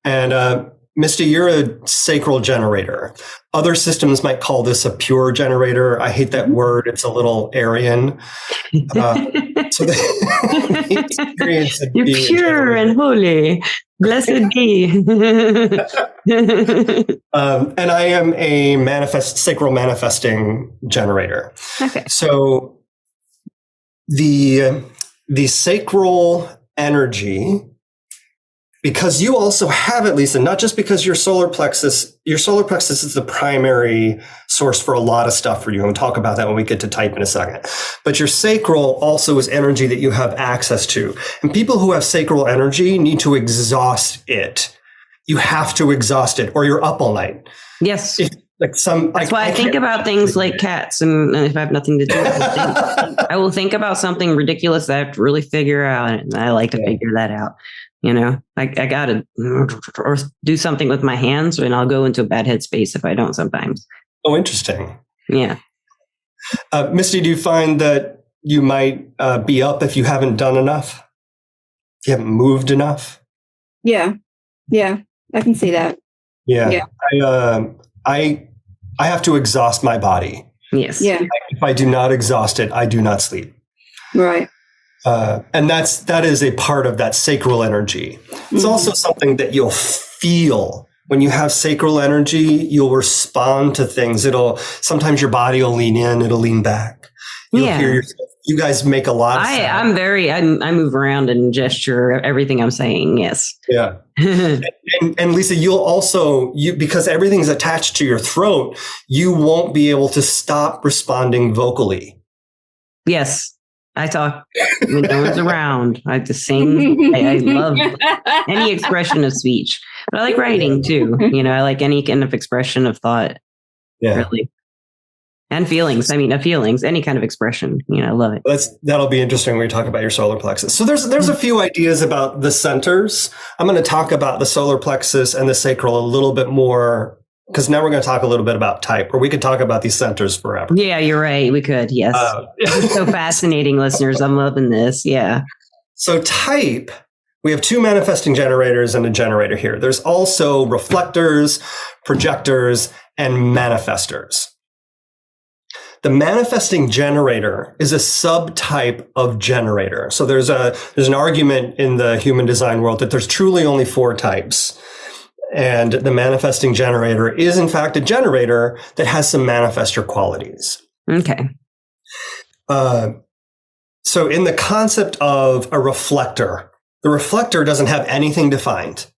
S3: And Misty, you're a sacral generator. Other systems might call this a pure generator. I hate that word. It's a little Aryan. So the experience of
S1: you're pure and holy. Blessed be.
S3: And I am a sacral manifesting generator.
S1: Okay.
S3: So the sacral energy, because you also have it, Lisa, not just because your solar plexus is the primary source for a lot of stuff for you. And we'll talk about that when we get to type in a second. But your sacral also is energy that you have access to. And people who have sacral energy need to exhaust it. You have to exhaust it or you're up all night.
S1: Yes.
S3: That's
S1: why I think about things like cats. And if I have nothing to do, I will think about something ridiculous that I have to really figure out. And I like to figure that out. You know, I got to or do something with my hands and I'll go into a bad headspace if I don't sometimes.
S3: Oh, interesting.
S1: Yeah.
S3: Misty, do you find that you might be up if you haven't done enough? You haven't moved enough?
S2: Yeah. Yeah. I can see that.
S3: Yeah. I have to exhaust my body.
S1: Yes.
S2: Yeah.
S3: If I do not exhaust it, I do not sleep.
S2: Right.
S3: And that is a part of that sacral energy. It's also something that you'll feel when you have sacral energy. You'll respond to things. Sometimes your body will lean in, it'll lean back. You'll hear yourself. You guys make a lot of sound.
S1: I move around and gesture everything I'm saying. Yes.
S3: Yeah. and Lisa, you'll also, because everything's attached to your throat, you won't be able to stop responding vocally.
S1: Yes. I talk when no one's around. I just sing. I love any expression of speech, but I like writing too. You know, I like any kind of expression of thought. Yeah. Really. And feelings. I mean, feelings, any kind of expression. You know, I love it.
S3: That'll be interesting when we talk about your solar plexus. So there's a few ideas about the centers. I'm going to talk about the solar plexus and the sacral a little bit more, because now we're going to talk a little bit about type, or we could talk about these centers forever.
S1: Yeah, you're right. We could. Yes. It's so fascinating, listeners. I'm loving this. Yeah.
S3: So type, we have two manifesting generators and a generator here. There's also reflectors, projectors, and manifestors. The manifesting generator is a subtype of generator. So there's an argument in the human design world that there's truly only 4 types. And the manifesting generator is, in fact, a generator that has some manifestor qualities.
S1: Okay.
S3: So in the concept of a reflector, the reflector doesn't have anything defined.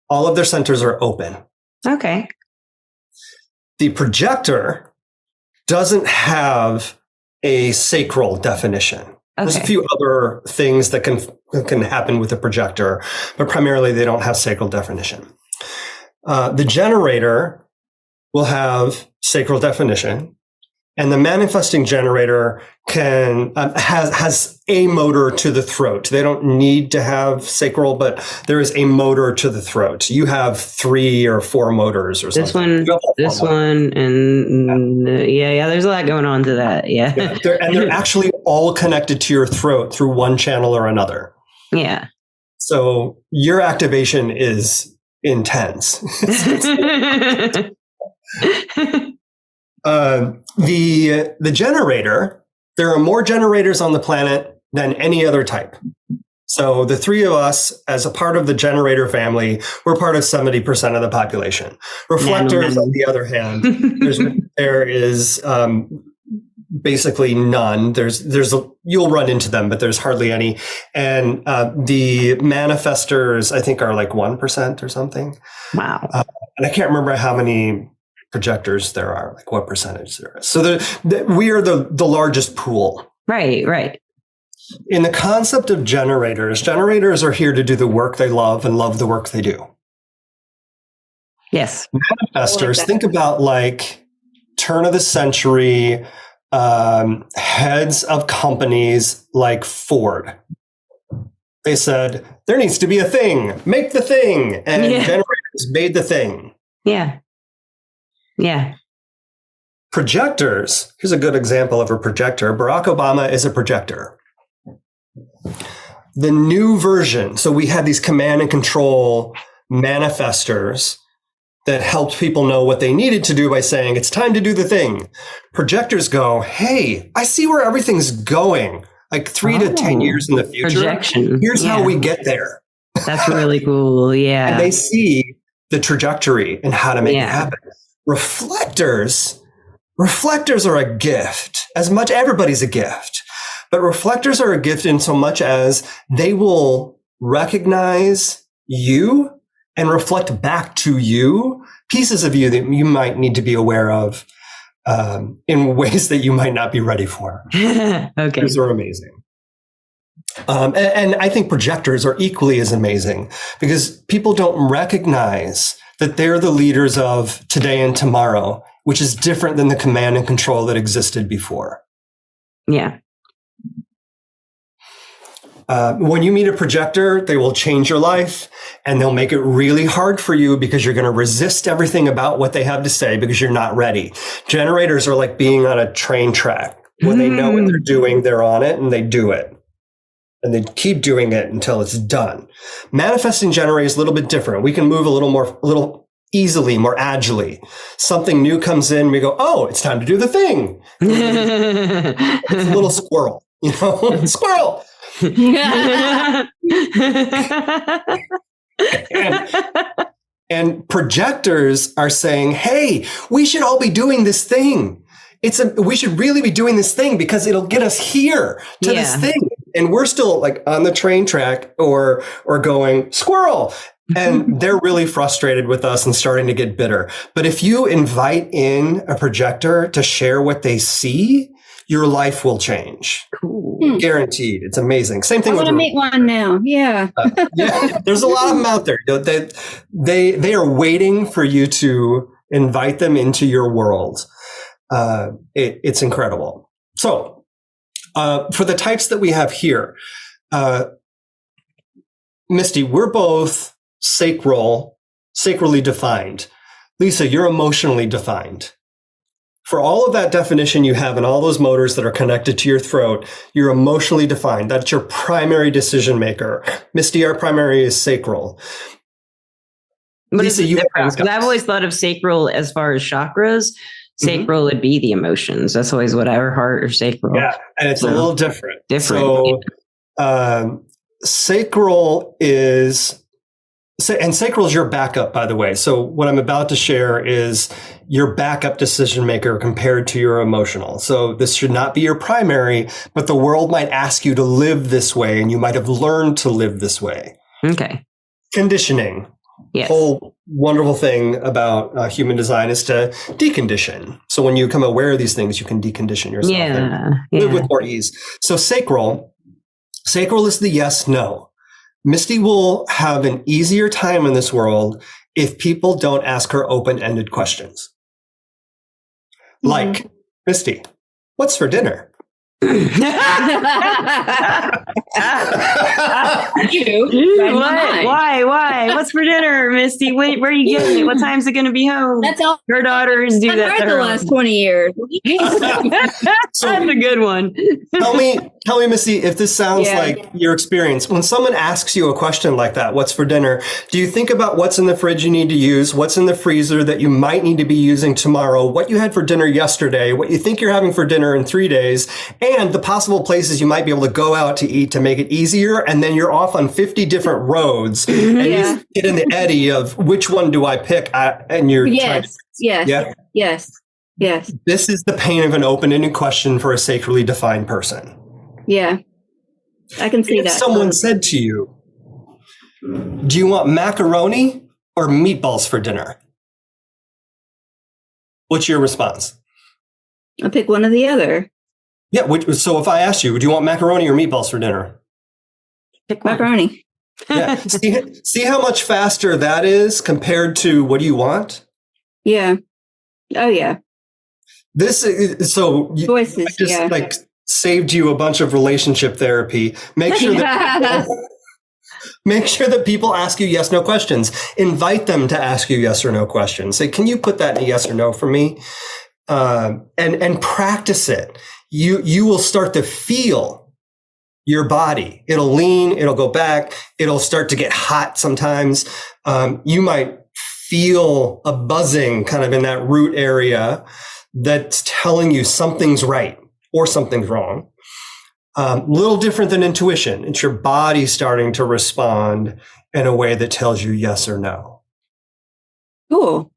S3: All of their centers are open.
S1: Okay.
S3: The projector doesn't have a sacral definition. There's a few other things that can happen with a projector, but primarily they don't have sacral definition. The generator will have sacral definition, and the manifesting generator has a motor to the throat. They don't need to have sacral, but there is a motor to the throat. You have 3 or 4 motors or something.
S1: This one, and there's a lot going on to that. Yeah.
S3: They're actually all connected to your throat through one channel or another.
S1: Yeah.
S3: So your activation is intense. The generator, there are more generators on the planet than any other type. So the 3 of us, as a part of the generator family, we're part of 70% of the population. Reflectors, on the other hand, there is basically none. You'll run into them, but there's hardly any. And the manifestors, I think, are like 1% or something.
S1: Wow.
S3: And I can't remember how many projectors there are, like what percentage there is. So we are the largest pool.
S1: Right.
S3: In the concept of generators are here to do the work they love and love the work they do.
S1: Yes.
S3: Manifestors, think about like turn of the century heads of companies like Ford. They said, there needs to be a thing, make the thing. And generators made the thing.
S1: Yeah.
S3: Projectors, here's a good example of a projector. Barack Obama is a projector. The new version, so we had these command and control manifestors that helped people know what they needed to do by saying, it's time to do the thing. Projectors go, hey, I see where everything's going, like 3 to 10 years in the future.
S1: Projection.
S3: Here's how we get there.
S1: That's really cool. Yeah.
S3: And they see the trajectory and how to make it happen. Reflectors are a gift. As much, everybody's a gift. But reflectors are a gift in so much as they will recognize you and reflect back to you pieces of you that you might need to be aware of in ways that you might not be ready for.
S1: Okay.
S3: These are amazing. And I think projectors are equally as amazing because people don't recognize that they're the leaders of today and tomorrow, which is different than the command and control that existed before.
S1: Yeah.
S3: When you meet a projector, they will change your life and they'll make it really hard for you because you're going to resist everything about what they have to say because you're not ready. Generators are like being on a train track. When they know what they're doing, they're on it and they do it. And they keep doing it until it's done. Manifesting generator is a little bit different. We can move a little easily, more agilely. Something new comes in, we go, oh, it's time to do the thing. It's a little squirrel, squirrel. and projectors are saying, hey, we should all be doing this thing. We should really be doing this thing because it'll get us here to this thing. And we're still like on the train track or going squirrel. And they're really frustrated with us and starting to get bitter. But if you invite in a projector to share what they see, your life will change.
S1: Cool.
S3: Guaranteed. It's amazing. Same thing.
S2: I want to meet one now. Yeah.
S3: There's a lot of them out there. They are waiting for you to invite them into your world. It's incredible. So, for the types that we have here, Misty, we're both sacrally defined. Lisa, you're emotionally defined. For all of that definition you have and all those motors that are connected to your throat, you're emotionally defined. That's your primary decision maker. Misty, our primary is sacral.
S1: Lisa, you have, I've always thought of sacral as far as chakras. Sacral would be the emotions. That's always what our heart or sacral.
S3: Yeah, and it's a little different. So, sacral is, and sacral is your backup, by the way. So what I'm about to share is your backup decision maker compared to your emotional. So this should not be your primary, but the world might ask you to live this way, and you might have learned to live this way.
S1: Okay.
S3: Conditioning.
S1: Yes.
S3: whole wonderful thing about human design is to decondition. So when you become aware of these things, you can decondition yourself and live with more ease. So sacral is the yes, no. Misty will have an easier time in this world if people don't ask her open-ended questions. Like, Misty, what's for dinner?
S2: Why?
S1: What's for dinner, Misty? Wait, where are you getting it? What time's it going to be home?
S2: That's all.
S1: Her daughters do that.
S2: The last 20 years.
S1: So, that's a good one.
S3: tell me, Misty, if this sounds like your experience. When someone asks you a question like that, what's for dinner? Do you think about what's in the fridge you need to use, what's in the freezer that you might need to be using tomorrow, what you had for dinner yesterday, what you think you're having for dinner in 3 days, and the possible places you might be able to go out to eat to make it easier, and then you're off on 50 different roads, and you get in the eddy of which one do I pick, and you're trying to,
S2: Yes.
S3: This is the pain of an open-ended question for a sacredly defined person.
S2: Yeah, I can see that.
S3: If someone said to you, do you want macaroni or meatballs for dinner? What's your response?
S2: I'll pick one or the other.
S3: Yeah. So if I asked you, do you want macaroni or meatballs for dinner?
S2: Pick macaroni.
S3: Yeah. See how much faster that is compared to what do you want?
S2: Yeah. Oh, yeah.
S3: This is so
S2: choices.
S3: I just like saved you a bunch of relationship therapy. Make sure that people ask you yes, no questions. Invite them to ask you yes or no questions. Say, can you put that in a yes or no for me? And practice it. You will start to feel your body. It'll lean, it'll go back, it'll start to get hot sometimes. You might feel a buzzing kind of in that root area that's telling you something's right or something's wrong. Little different than intuition. It's your body starting to respond in a way that tells you yes or no.
S2: Cool.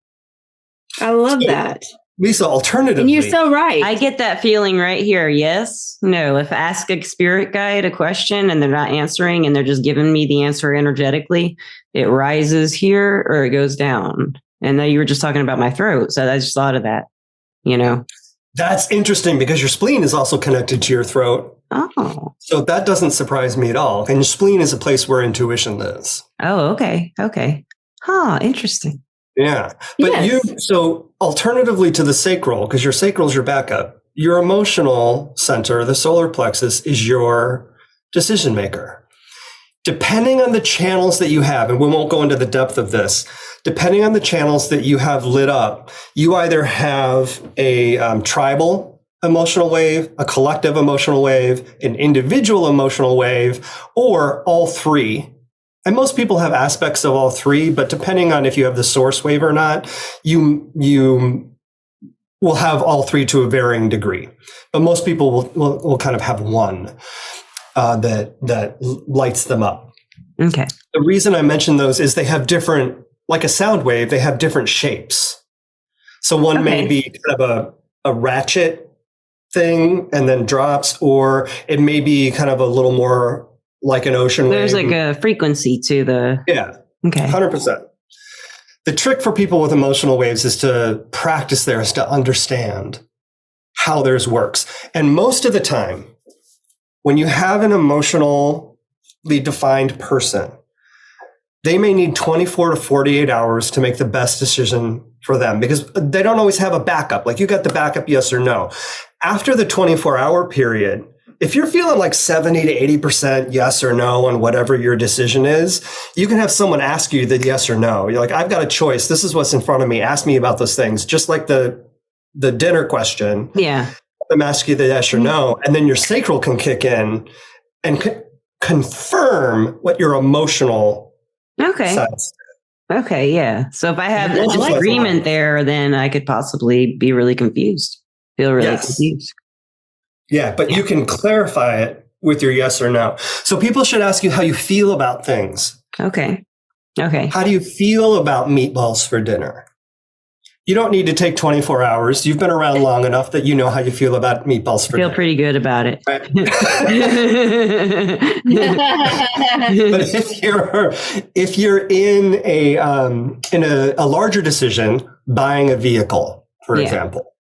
S2: I love that.
S3: Lisa, alternatively.
S2: And you're so right.
S1: I get that feeling right here. Yes, no. If I ask a spirit guide a question and they're not answering and they're just giving me the answer energetically, it rises here or it goes down. And then you were just talking about my throat. So I just thought of that,
S3: That's interesting because your spleen is also connected to your throat.
S1: Oh. So
S3: that doesn't surprise me at all. And your spleen is a place where intuition lives.
S1: Oh, okay. Huh, interesting.
S3: Yeah. But so alternatively to the sacral, because your sacral is your backup, your emotional center, the solar plexus, is your decision maker. Depending on the channels that you have, and we won't go into the depth of this, depending on the channels that you have lit up, you either have a tribal emotional wave, a collective emotional wave, an individual emotional wave, or all three. And most people have aspects of all three, but depending on if you have the source wave or not, you will have all three to a varying degree. But most people will kind of have one that lights them up.
S1: Okay.
S3: The reason I mention those is they have different, like a sound wave, they have different shapes. So one may be kind of a ratchet thing and then drops, or it may be kind of a little more like an ocean
S1: There's
S3: wave.
S1: like a frequency to the...
S3: Yeah.
S1: Okay.
S3: 100%. The trick for people with emotional waves is to practice theirs, to understand how theirs works. And most of the time, when you have an emotionally defined person, they may need 24 to 48 hours to make the best decision for them because they don't always have a backup. Like you got the backup, yes or no. After the 24-hour period, if you're feeling like 70 to 80% yes or no on whatever your decision is, you can have someone ask you the yes or no. You're like, I've got a choice. This is what's in front of me. Ask me about those things. Just like the dinner question.
S1: Yeah.
S3: I'm asking you the yes or no. And then your sacral can kick in and confirm what your emotional side is.
S1: Okay, yeah. So if I have a disagreement there, then I could possibly be really confused. Feel really confused.
S3: Yeah, but you can clarify it with your yes or no. So people should ask you how you feel about things.
S1: Okay.
S3: How do you feel about meatballs for dinner? You don't need to take 24 hours. You've been around long enough that you know how you feel about meatballs for
S1: Feel
S3: dinner.
S1: pretty good about it.
S3: Right? But if you're in a larger decision, buying a vehicle, for example,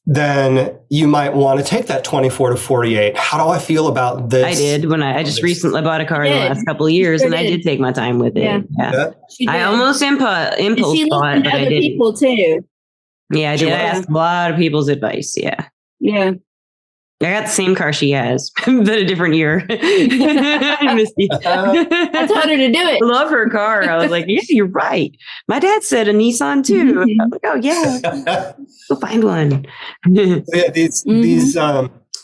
S3: then you might want to take that 24 to 48. How do I feel about this?
S1: I did when I just recently bought a car in the last couple of years, and I did take my time with it. Yeah. I almost impulse bought, but I didn't.
S2: People too.
S1: Yeah, I did. I asked a lot of people's advice. Yeah.
S2: Yeah.
S1: I got the same car she has, but a different year. Misty.
S2: I told her to do it.
S1: I love her car. I was like, yeah, you're right. My dad said a Nissan too. I was like, oh yeah, go find one.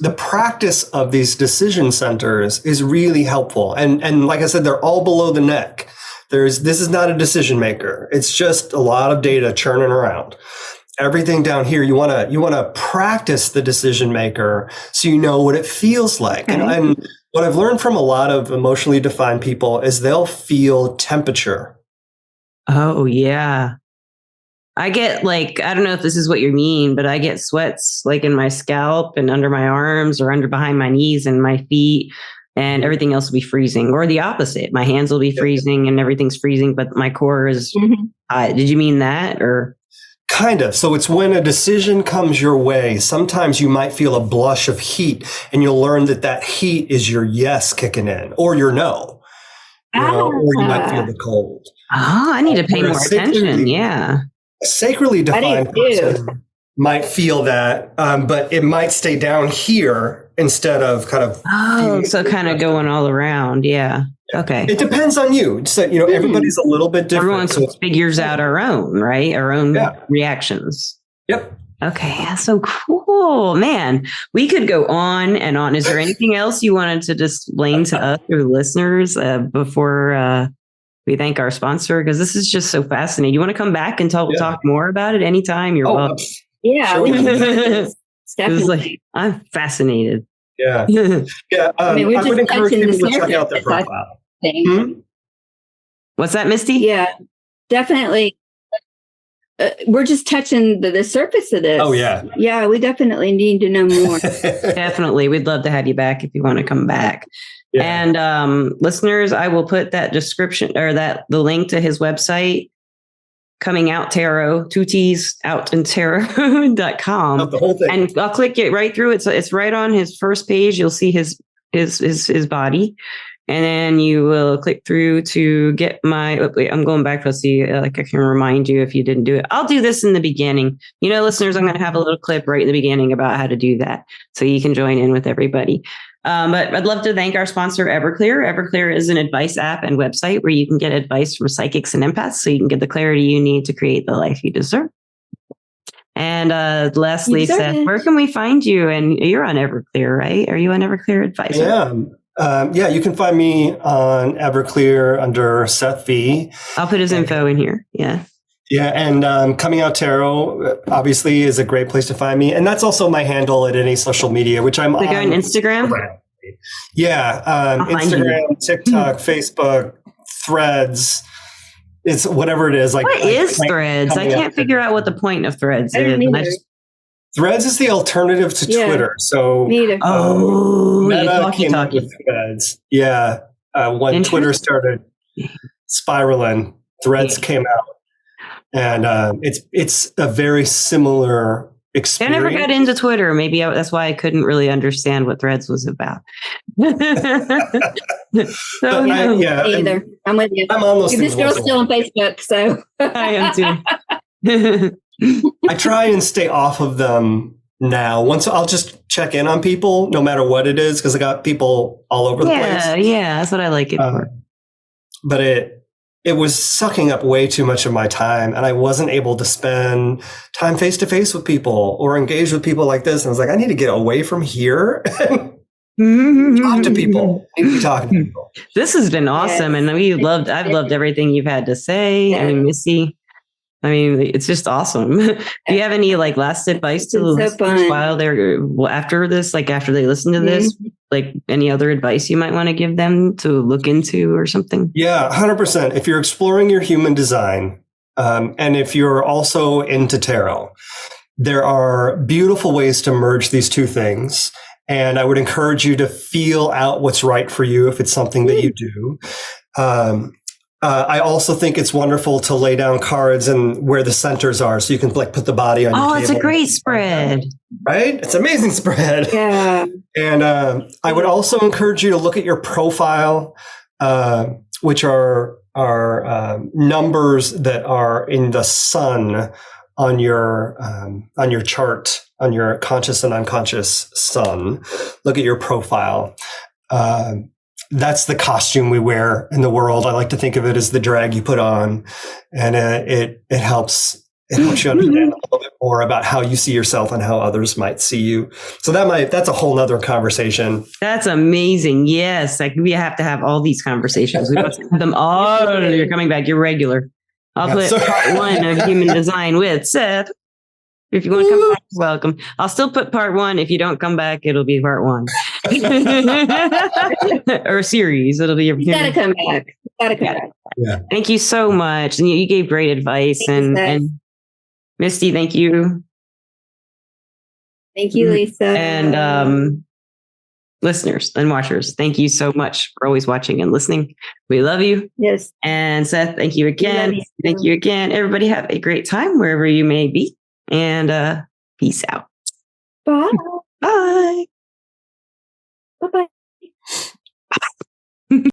S3: The practice of these decision centers is really helpful. And like I said, they're all below the neck. This is not a decision maker. It's just a lot of data churning around. Everything down here, you want to practice the decision maker so you know what it feels like.
S1: Okay.
S3: And what I've learned from a lot of emotionally defined people is they'll feel temperature.
S1: Oh yeah. I get I don't know if this is what you mean, but I get sweats in my scalp and under my arms or under behind my knees and my feet, and everything else will be freezing, or the opposite. My hands will be freezing and everything's freezing, but my core is hot. Did you mean that or?
S3: Kind of. So it's when a decision comes your way, sometimes you might feel a blush of heat, and you'll learn that heat is your yes kicking in or your no. Or you might feel the cold.
S1: Oh, I need to pay more attention. Yeah.
S3: A sacredly defined person might feel that, but it might stay down here instead of kind of.
S1: Oh, so kind of going all around. Yeah. Okay.
S3: It depends on you. So, everybody's a little bit different.
S1: Everyone figures out our own, right? Our own reactions.
S3: Yep.
S1: Okay. That's so cool, man. We could go on and on. Is there anything else you wanted to explain to us or the listeners before we thank our sponsor? Because this is just so fascinating. You want to come back and talk more about it anytime? You're welcome.
S2: Yeah.
S3: Sure.
S2: Definitely.
S1: I'm fascinated.
S3: Yeah. Yeah. I would encourage people to check out their profile.
S1: What's that, Misty?
S2: Yeah, definitely. We're just touching the surface of this.
S3: Oh, yeah.
S2: Yeah, we definitely need to know more.
S1: Definitely. We'd love to have you back if you want to come back. Yeah. And listeners, I will put that description or the link to his website, Coming Out Tarot, 2 T's out in tarot.com.
S3: The whole thing. And
S1: I'll click it right through it. So it's right on his first page. You'll see his body. And then you will click through to get I'm going back to see, I can remind you if you didn't do it. I'll do this in the beginning. Listeners, I'm going to have a little clip right in the beginning about how to do that so you can join in with everybody. But I'd love to thank our sponsor, Everclear. Everclear is an advice app and website where you can get advice from psychics and empaths so you can get the clarity you need to create the life you deserve. And lastly, Seth, where can we find you? And you're on Everclear, right? Are you on Everclear Advisor?
S3: Yeah. You can find me on Everclear under Seth V.
S1: I'll put his info in here. Yeah.
S3: Yeah. And Coming Out Tarot obviously is a great place to find me. And that's also my handle at any social media, which I'm on.
S1: on Instagram?
S3: Yeah. Instagram, TikTok, Facebook, Threads. It's whatever it is. What
S1: is Threads? I can't figure out what the point of Threads is.
S3: Threads is the alternative to Twitter. So, Meta came up with Threads. Yeah. When Twitter started spiraling, Threads came out. And it's a very similar experience.
S1: I never got into Twitter. Maybe that's why I couldn't really understand what Threads was about.
S2: Either. I'm with you.
S3: I'm on those things.
S2: This girl's still on Facebook, so
S1: I am too.
S3: I try and stay off of them now. Once I'll just check in on people, no matter what it is, because I got people all over the place.
S1: Yeah, that's what I like it for.
S3: But it was sucking up way too much of my time, and I wasn't able to spend time face to face with people or engage with people like this. And I was like, I need to get away from here and talk to people.
S1: This has been awesome, and I've loved everything you've had to say. I mean, Missy. It's just awesome. Do you have any last advice to the listeners while they're after this, after they listen to this, any other advice you might want to give them to look into or something?
S3: Yeah, 100%. If you're exploring your human design, And if you're also into tarot, there are beautiful ways to merge these two things. And I would encourage you to feel out what's right for you if it's something that you do. I also think it's wonderful to lay down cards and where the centers are, so you can like put the body on your table.
S1: Oh, it's a great spread.
S3: Right? It's an amazing spread.
S2: Yeah.
S3: And I would also encourage you to look at your profile, which are numbers that are in the sun on your chart, on your conscious and unconscious sun. Look at your profile. That's the costume we wear in the world. I like to think of it as the drag you put on, and it helps you understand a little bit more about how you see yourself and how others might see you. So that's a whole nother conversation.
S1: That's amazing. Yes, like we have to have all these conversations. We must have them all. You're coming back. You're regular. I'll put part 1 of human design with Seth. If you want to come back, welcome. I'll still put part 1. If you don't come back, it'll be part 1. Or a series. It'll be.
S2: You gotta come back.
S3: Yeah.
S1: Thank you so much. And you gave great advice. And Misty, thank you.
S2: Thank you, Lisa.
S1: And listeners and watchers, thank you so much for always watching and listening. We love you.
S2: Yes.
S1: And Seth, thank you again. Thank you again. Everybody have a great time wherever you may be. And peace out.
S2: Bye.
S1: Bye.
S2: Bye-bye.